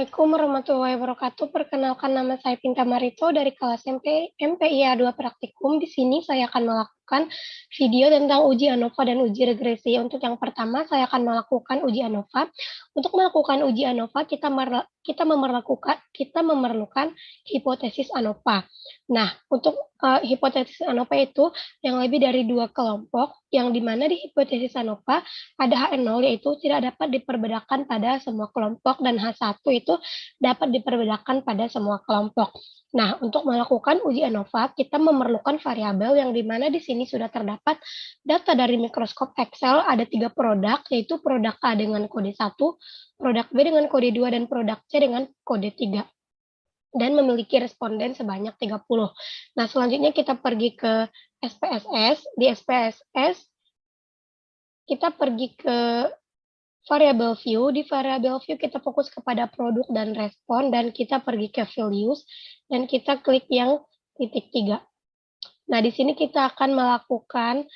Assalamualaikum warahmatullahi wabarakatuh. Perkenalkan, nama saya Pinta Marito dari kelas MPIA 2 Praktikum. Di sini saya akan melakukan video tentang uji ANOVA dan uji regresi. Untuk yang pertama, saya akan melakukan uji ANOVA. Untuk melakukan uji ANOVA, kita memerlukan hipotesis ANOVA. Nah, untuk hipotesis ANOVA itu yang lebih dari 2 kelompok, yang dimana di hipotesis ANOVA ada HN0, yaitu tidak dapat diperbedakan pada semua kelompok, dan H1 itu dapat diperbedakan pada semua kelompok. Nah, untuk melakukan uji ANOVA, kita memerlukan variabel yang dimana di sini sudah terdapat data dari mikroskop Excel. Ada 3 produk, yaitu produk A dengan kode 1, produk B dengan kode 2, dan produk C dengan kode 3. Dan memiliki responden sebanyak 30. Nah, selanjutnya kita pergi ke SPSS. Di SPSS, kita pergi ke variable view. Di variable view kita fokus kepada produk dan respon, dan kita pergi ke values, dan kita klik yang titik 3. Nah, di sini kita akan melakukan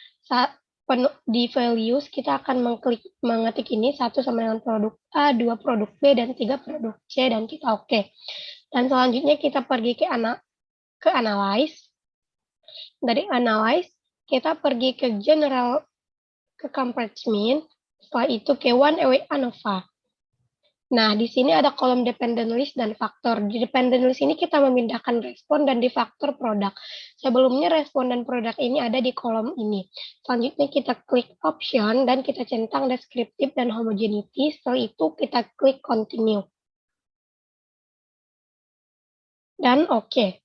di values, kita akan mengetik ini 1 sama dengan produk A, 2 produk B, dan 3 produk C, dan kita oke. Dan selanjutnya kita pergi ke analyze. Dari analyze, kita pergi ke general, ke compartment, setelah itu ke one away ANOVA. Nah, di sini ada kolom dependent list dan faktor. Di dependent list ini kita memindahkan respon, dan di faktor produk. Sebelumnya respon dan produk ini ada di kolom ini. Selanjutnya kita klik option, dan kita centang deskriptif dan homogeneity. Setelah itu kita klik continue. Dan oke.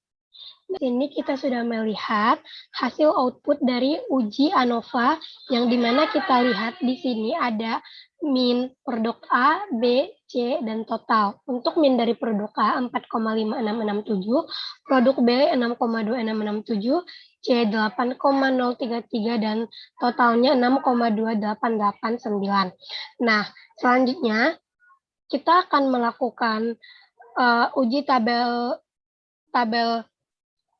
Di sini kita sudah melihat hasil output dari uji ANOVA, yang dimana kita lihat di sini ada min produk A, B, C, dan total. Untuk min dari produk A 4,5667, produk B 6,2667, C 8,033, dan totalnya 6,2889. Nah, selanjutnya kita akan melakukan uji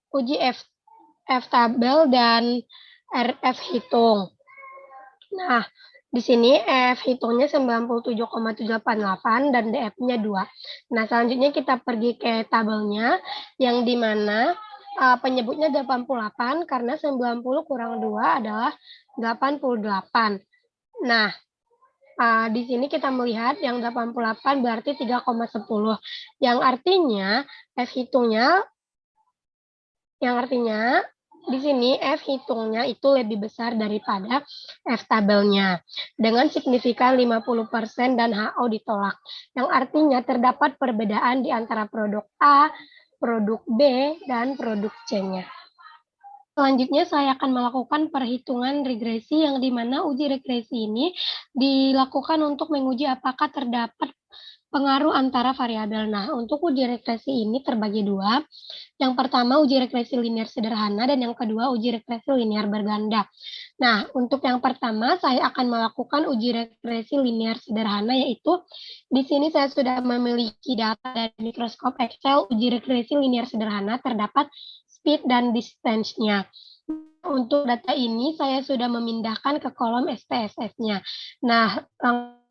uji F tabel dan RF hitung. Nah, di sini F hitungnya 97,788 dan DF-nya 2. Nah, selanjutnya kita pergi ke tabelnya, yang dimana penyebutnya 88 karena 90 kurang 2 adalah 88. Nah, di sini kita melihat yang 88 berarti 3,10. Yang artinya di sini F hitungnya itu lebih besar daripada F tabelnya dengan signifikan 50% dan HO ditolak. Yang artinya terdapat perbedaan di antara produk A, produk B, dan produk C-nya. Selanjutnya saya akan melakukan perhitungan regresi, yang dimana uji regresi ini dilakukan untuk menguji apakah terdapat pengaruh antara variabel. Nah, untuk uji regresi ini terbagi 2. Yang pertama uji regresi linear sederhana, dan yang kedua uji regresi linear berganda. Nah, untuk yang pertama saya akan melakukan uji regresi linear sederhana, yaitu di sini saya sudah memiliki data dari mikroskop Excel. Uji regresi linear sederhana terdapat speed dan distance-nya. Untuk data ini saya sudah memindahkan ke kolom SPSS-nya. Nah,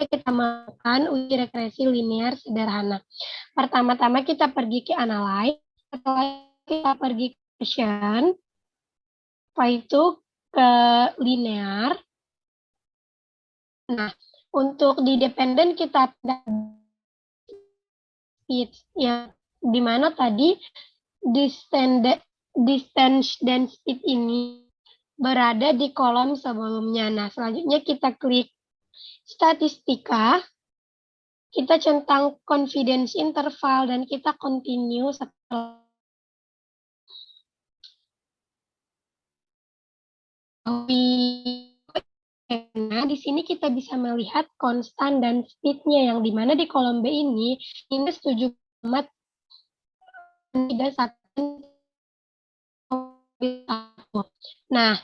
kita melakukan uji regresi linear sederhana. Pertama-tama kita pergi ke analyze, setelah kita pergi ke version, setelah itu ke linear. Nah, untuk di dependent kita speed, yang dimana tadi distance dan speed ini berada di kolom sebelumnya. Nah, selanjutnya kita klik statistika, kita centang confidence interval, dan kita continue setelah. Nah, di sini kita bisa melihat konstan dan speed-nya, yang dimana di kolom B ini minus 7,31. Nah,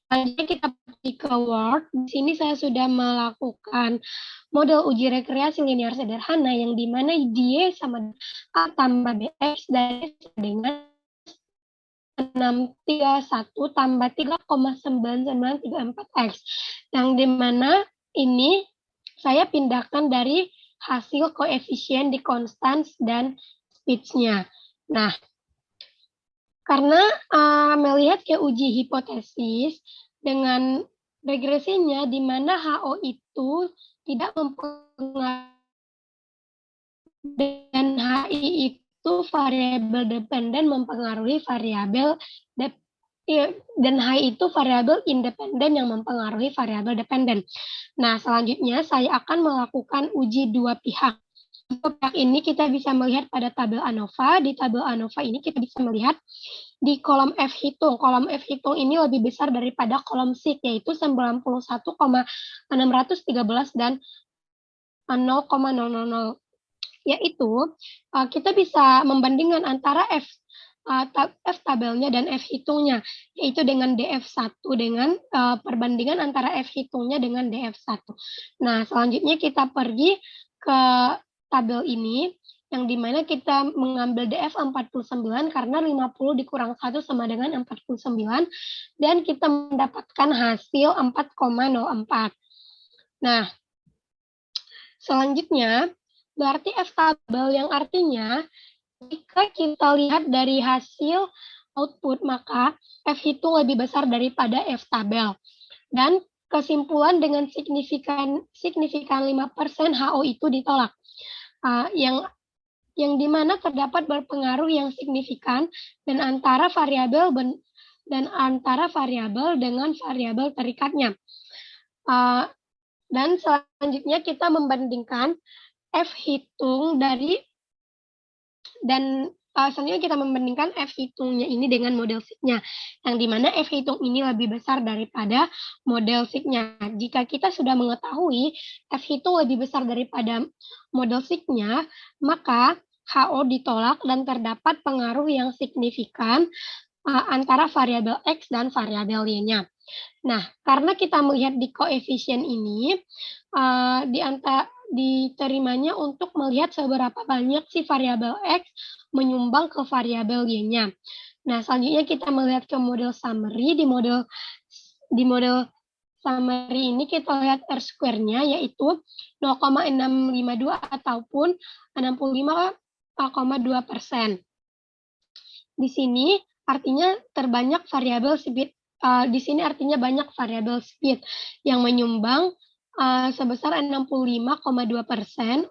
selanjutnya kita pergi ke Word. Di sini saya sudah melakukan model uji rekreasi linear sederhana, yang dimana dia sama A tambah BX dan dengan 631 tambah 3,9934X. Yang dimana ini saya pindahkan dari hasil koefisien di constants dan speeds-nya. Nah, karena melihat ke uji hipotesis dengan regresinya di mana HO itu tidak mempengaruhi dan HI itu variabel dependen mempengaruhi variabel dan HI itu variabel independen yang mempengaruhi variabel dependen. Nah, selanjutnya saya akan melakukan uji dua pihak. Dua pihak ini kita bisa melihat pada tabel ANOVA. Di tabel ANOVA ini kita bisa melihat di kolom F hitung. Kolom F hitung ini lebih besar daripada kolom SIG, yaitu 91,613 dan 0,000. Yaitu kita bisa membandingkan antara F tabelnya dan F hitungnya, yaitu dengan DF1 dengan perbandingan antara F hitungnya dengan DF1. Nah, selanjutnya kita pergi ke tabel ini, yang dimana kita mengambil DF 49 karena 50 dikurang 1 sama dengan 49, dan kita mendapatkan hasil 4,04. Nah, selanjutnya, berarti F tabel yang artinya jika kita lihat dari hasil output, maka F hitung lebih besar daripada F tabel. Dan kesimpulan dengan signifikan 5% HO itu ditolak. Yang dimana terdapat berpengaruh yang signifikan dan antara variabel dengan variabel terikatnya. Dan selanjutnya kita membandingkan F hitung selanjutnya kita membandingkan F hitungnya ini dengan model SIG-nya, yang dimana F hitung ini lebih besar daripada model SIG-nya. Jika kita sudah mengetahui F hitung lebih besar daripada model SIG-nya, maka HO ditolak dan terdapat pengaruh yang signifikan antara variabel X dan variabel Y-nya. Nah, karena kita melihat di koefisien ini, diterimanya untuk melihat seberapa banyak si variabel X menyumbang ke variabel Y-nya. Nah, selanjutnya kita melihat ke model summary. Di model summary ini kita lihat R-square-nya yaitu 0,652 ataupun 65,2%. Di sini artinya terbanyak variabel speed. Di sini artinya banyak variabel speed yang menyumbang sebesar 65,2%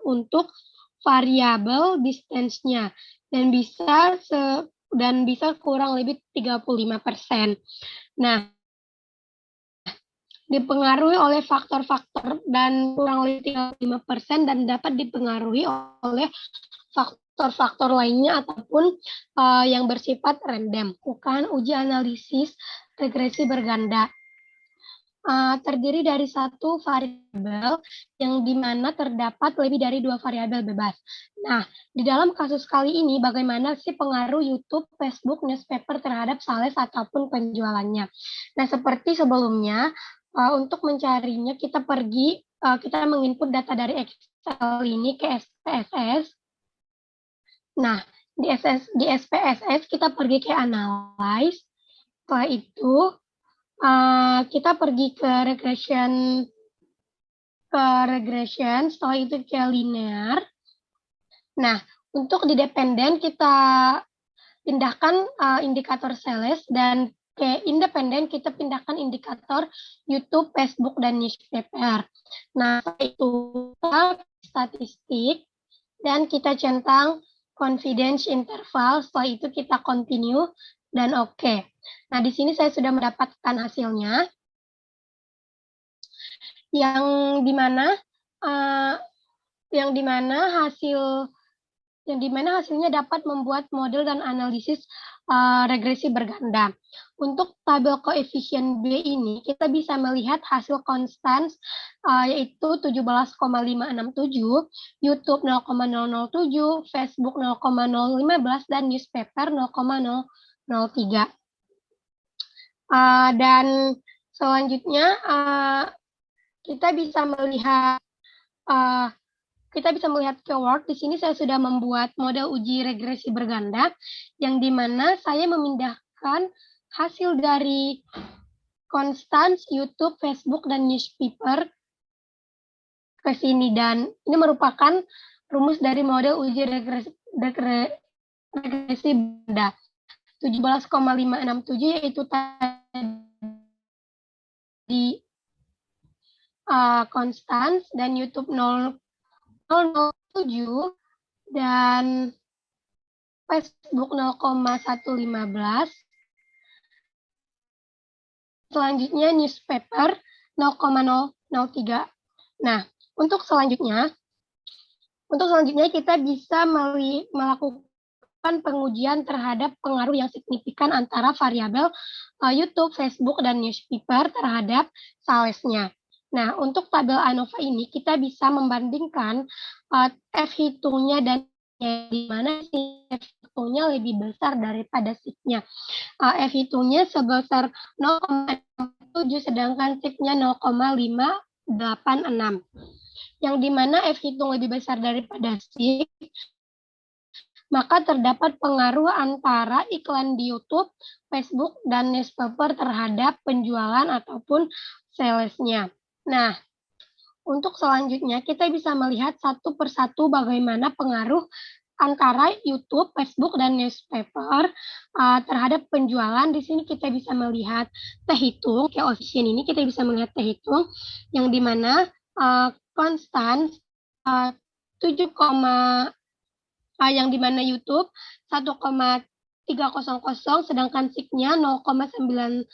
untuk variabel distance-nya dan bisa kurang lebih 35%. Nah, dipengaruhi oleh faktor-faktor dan kurang lebih 35% dan dapat dipengaruhi oleh faktor-faktor lainnya ataupun yang bersifat random. Bukan uji analisis regresi berganda. Terdiri dari satu variabel yang dimana terdapat lebih dari dua variabel bebas. Nah, di dalam kasus kali ini bagaimana sih pengaruh YouTube, Facebook, newspaper terhadap sales ataupun penjualannya? Nah, seperti sebelumnya, untuk mencarinya kita menginput data dari Excel ini ke SPSS. Nah, di SPSS kita pergi ke analyze. Setelah itu kita pergi ke regression, setelah itu ke linear. Nah, untuk di dependen kita pindahkan indikator sales, dan ke independen kita pindahkan indikator YouTube, Facebook, dan newspaper. Nah, setelah itu statistik dan kita centang confidence interval. Setelah itu kita continue dan oke. Nah, di sini saya sudah mendapatkan hasilnya, yang dimana hasilnya dapat membuat model dan analisis regresi berganda. Untuk tabel koefisien B ini kita bisa melihat hasil konstan yaitu 17,567, YouTube 0,007, Facebook 0,015 dan newspaper 0,003. Dan selanjutnya kita bisa melihat keyword. Di sini saya sudah membuat model uji regresi berganda, yang dimana saya memindahkan hasil dari Constants, YouTube, Facebook, dan newspaper ke sini, dan ini merupakan rumus dari model uji regresi benda 17,567, yaitu tadi Constance dan YouTube 0,007 dan Facebook 0,115. Selanjutnya newspaper 0,003. Nah, untuk selanjutnya kita bisa melakukan pengujian terhadap pengaruh yang signifikan antara variabel YouTube, Facebook, dan newspaper terhadap salesnya. Nah, untuk tabel ANOVA ini kita bisa membandingkan F hitungnya dan di mana F hitungnya lebih besar daripada SIG-nya. F hitungnya sebesar 0,7 sedangkan SIG-nya 0,586. Yang di mana F hitung lebih besar daripada SIG, maka terdapat pengaruh antara iklan di YouTube, Facebook, dan newspaper terhadap penjualan ataupun salesnya. Nah, untuk selanjutnya kita bisa melihat satu persatu bagaimana pengaruh antara YouTube, Facebook, dan newspaper terhadap penjualan. Di sini kita bisa melihat T hitung, coefficient ini kita bisa melihat T hitung, yang di mana konstan 7, yang di mana YouTube 1,300 sedangkan SIG-nya 0,95,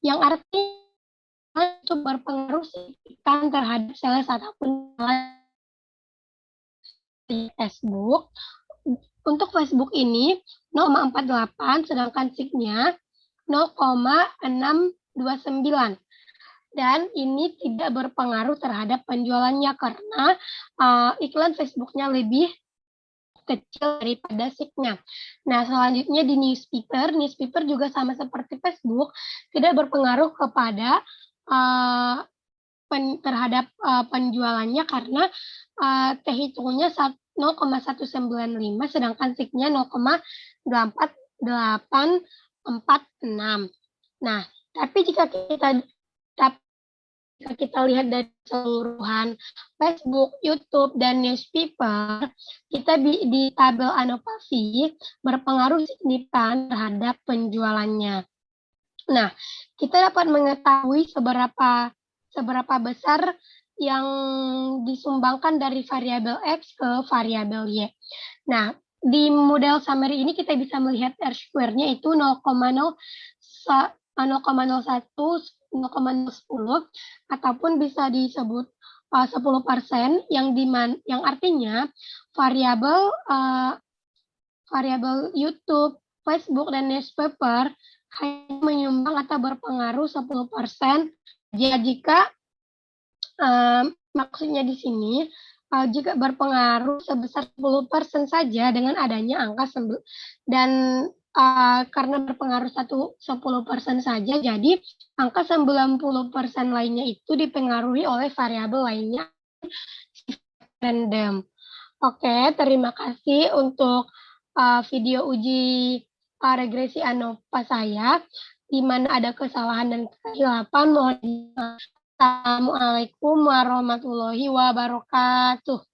yang artinya itu berpengaruh signifikan terhadap sales ataupun di Facebook. Untuk Facebook ini 0,48 sedangkan SIG-nya 0,629. Dan ini tidak berpengaruh terhadap penjualannya karena iklan Facebook-nya lebih kecil daripada SIG-nya. Nah, selanjutnya di newspaper juga sama seperti Facebook, tidak berpengaruh kepada terhadap penjualannya karena T hitungnya 0,195 sedangkan SIG-nya 0,846. Nah, tapi jika kita lihat dari keseluruhan Facebook, YouTube, dan newspaper, kita di tabel ANOVA berpengaruh signifikan terhadap penjualannya. Nah, kita dapat mengetahui seberapa besar yang disumbangkan dari variabel X ke variabel Y. Nah, di model summary ini kita bisa melihat R-square-nya itu 0,01, 0,10 ataupun bisa disebut 10%, yang artinya variabel YouTube, Facebook, dan newspaper hanya menyumbang atau berpengaruh 10%. Jika maksudnya di sini jika berpengaruh sebesar 10% saja dengan adanya angka dan karena berpengaruh 10% saja, jadi angka 90% lainnya itu dipengaruhi oleh variabel lainnya random. Oke, terima kasih untuk video uji regresi ANOVA saya. Di mana ada kesalahan dan kesilapan, mohon. Assalamualaikum warahmatullahi wabarakatuh.